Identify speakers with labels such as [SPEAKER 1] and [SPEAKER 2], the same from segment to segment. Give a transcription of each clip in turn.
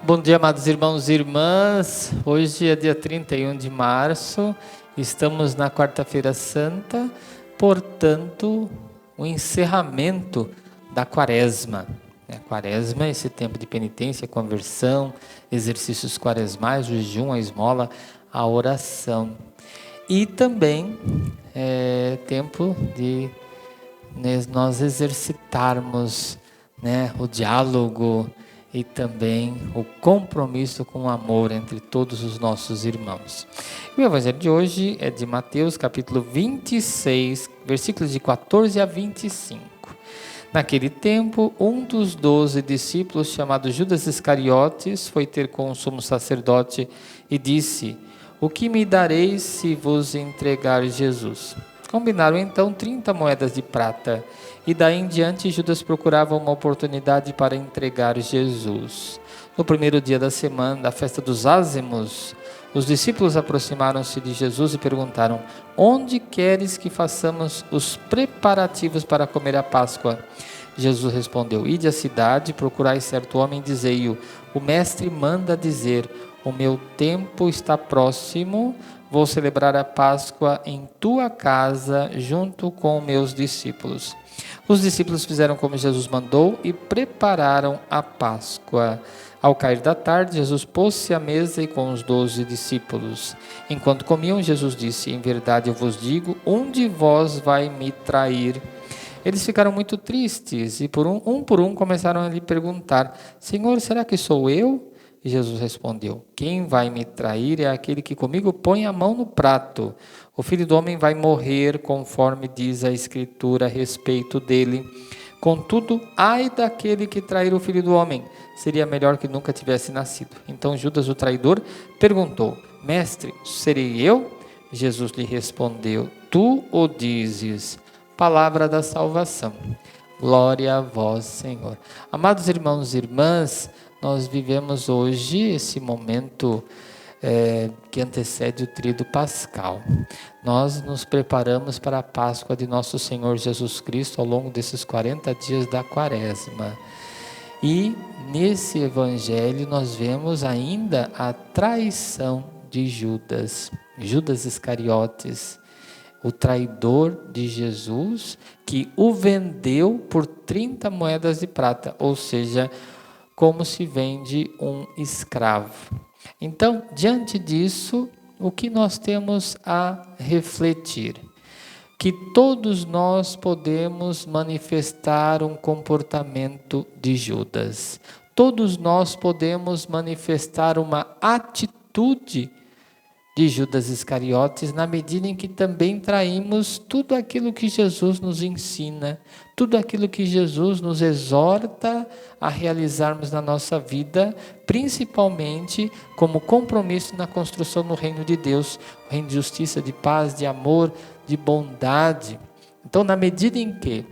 [SPEAKER 1] Bom dia, amados irmãos e irmãs. Hoje é dia 31 de março, estamos na quarta-feira santa, portanto, o encerramento da quaresma. A quaresma é esse tempo de penitência, conversão, exercícios quaresmais, o jejum, a esmola, a oração. E também é tempo de nós exercitarmos, o diálogo e também o compromisso com o amor entre todos os nossos irmãos. O evangelho de hoje é de Mateus, capítulo 26, versículos de 14 a 25. Naquele tempo, um dos 12 discípulos, chamado Judas Iscariotes, foi ter com o sumo sacerdote e disse: "O que me dareis se vos entregar Jesus?" Combinaram então 30 moedas de prata, e daí em diante Judas procurava uma oportunidade para entregar Jesus. No primeiro dia da semana, da festa dos ázimos, os discípulos aproximaram-se de Jesus e perguntaram: "Onde queres que façamos os preparativos para comer a Páscoa?" Jesus respondeu: "Ide à cidade, procurai certo homem, dizei-o: o mestre manda dizer: o meu tempo está próximo, vou celebrar a Páscoa em tua casa, junto com meus discípulos." Os discípulos fizeram como Jesus mandou e prepararam a Páscoa. Ao cair da tarde, Jesus pôs-se à mesa e com os 12 discípulos. Enquanto comiam, Jesus disse: "Em verdade eu vos digo, um de vós vai me trair." Eles ficaram muito tristes e por um começaram a lhe perguntar: "Senhor, será que sou eu?" E Jesus respondeu: "Quem vai me trair é aquele que comigo põe a mão no prato. O Filho do Homem vai morrer, conforme diz a Escritura a respeito dele. Contudo, ai daquele que trair o Filho do Homem, seria melhor que nunca tivesse nascido." Então Judas, o traidor, perguntou: "Mestre, serei eu?" Jesus lhe respondeu: "Tu o dizes." Palavra da salvação. Glória a vós, Senhor. Amados irmãos e irmãs, nós vivemos hoje esse momento que antecede o tríduo pascal. Nós nos preparamos para a Páscoa de nosso Senhor Jesus Cristo ao longo desses 40 dias da quaresma. E nesse evangelho nós vemos ainda a traição de Judas Iscariotes, o traidor de Jesus, que o vendeu por 30 moedas de prata, ou seja, como se vende um escravo. Então, diante disso, o que nós temos a refletir? Que todos nós podemos manifestar um comportamento de Judas. Todos nós podemos manifestar uma atitude de Judas Iscariotes, na medida em que também traímos tudo aquilo que Jesus nos ensina, tudo aquilo que Jesus nos exorta a realizarmos na nossa vida, principalmente como compromisso na construção no reino de Deus, o reino de justiça, de paz, de amor, de bondade. Então, na medida em que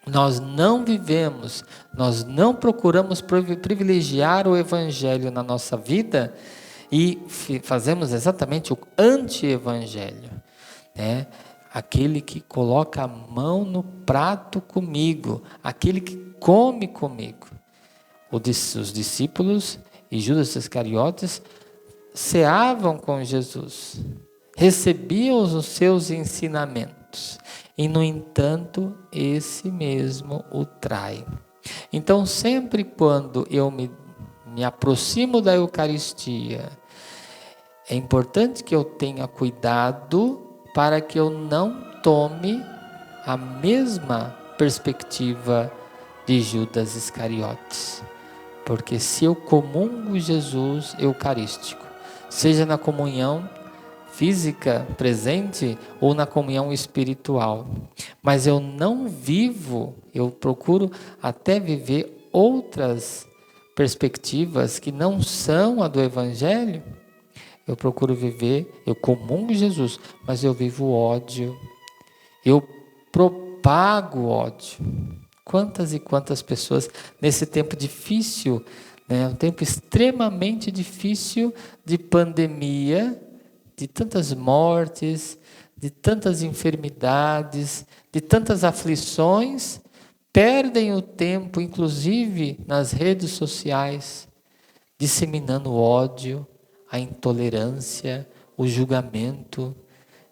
[SPEAKER 1] nós não vivemos, nós não procuramos privilegiar o Evangelho na nossa vida, e fazemos exatamente o anti-evangelho, aquele que coloca a mão no prato comigo, aquele que come comigo. Os discípulos e Judas Iscariotes ceavam com Jesus, recebiam os seus ensinamentos, e no entanto esse mesmo o trai. Então sempre quando eu me aproximo da Eucaristia, é importante que eu tenha cuidado para que eu não tome a mesma perspectiva de Judas Iscariotes. Porque se eu comungo Jesus eucarístico, seja na comunhão física presente ou na comunhão espiritual, mas eu não vivo, eu procuro até viver outras perspectivas que não são a do Evangelho, eu procuro viver, eu comungo Jesus, mas eu vivo ódio, eu propago ódio. Quantas e quantas pessoas nesse tempo difícil, um tempo extremamente difícil de pandemia, de tantas mortes, de tantas enfermidades, de tantas aflições, perdem o tempo, inclusive nas redes sociais, disseminando o ódio, a intolerância, o julgamento.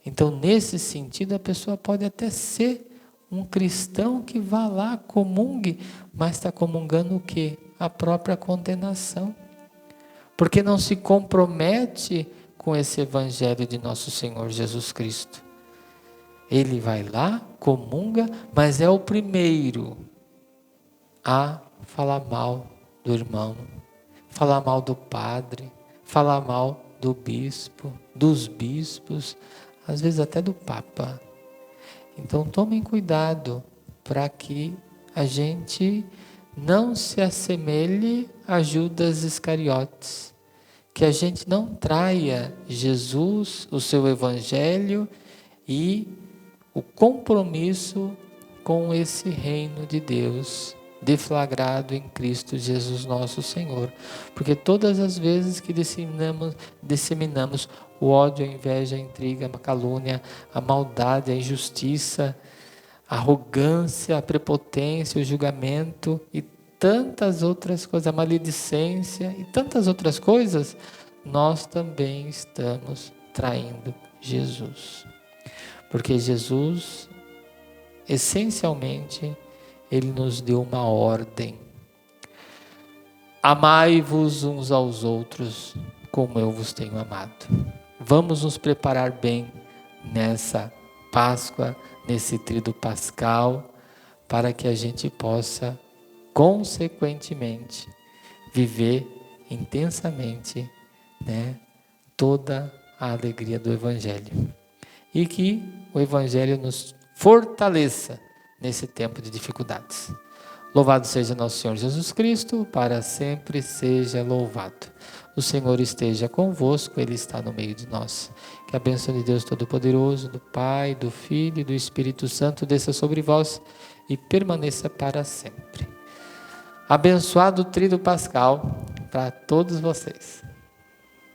[SPEAKER 1] Então, nesse sentido, a pessoa pode até ser um cristão que vá lá, comungue, mas está comungando o quê? A própria condenação. Porque não se compromete com esse evangelho de nosso Senhor Jesus Cristo. Ele vai lá, comunga, mas é o primeiro a falar mal do irmão, falar mal do padre, falar mal do bispo, dos bispos, às vezes até do Papa. Então tomem cuidado para que a gente não se assemelhe a Judas Iscariotes, que a gente não traia Jesus, o seu evangelho e o compromisso com esse reino de Deus deflagrado em Cristo Jesus nosso Senhor. Porque todas as vezes que disseminamos o ódio, a inveja, a intriga, a calúnia, a maldade, a injustiça, a arrogância, a prepotência, o julgamento e tantas outras coisas, a maledicência e tantas outras coisas, nós também estamos traindo Jesus. Porque Jesus, essencialmente, Ele nos deu uma ordem. Amai-vos uns aos outros, como eu vos tenho amado. Vamos nos preparar bem nessa Páscoa, nesse tríduo pascal, para que a gente possa, consequentemente, viver intensamente, toda a alegria do Evangelho. E que o Evangelho nos fortaleça nesse tempo de dificuldades. Louvado seja nosso Senhor Jesus Cristo, para sempre seja louvado. O Senhor esteja convosco, Ele está no meio de nós. Que a bênção de Deus Todo-Poderoso, do Pai, do Filho e do Espírito Santo desça sobre vós e permaneça para sempre. Abençoado tríduo pascal para todos vocês.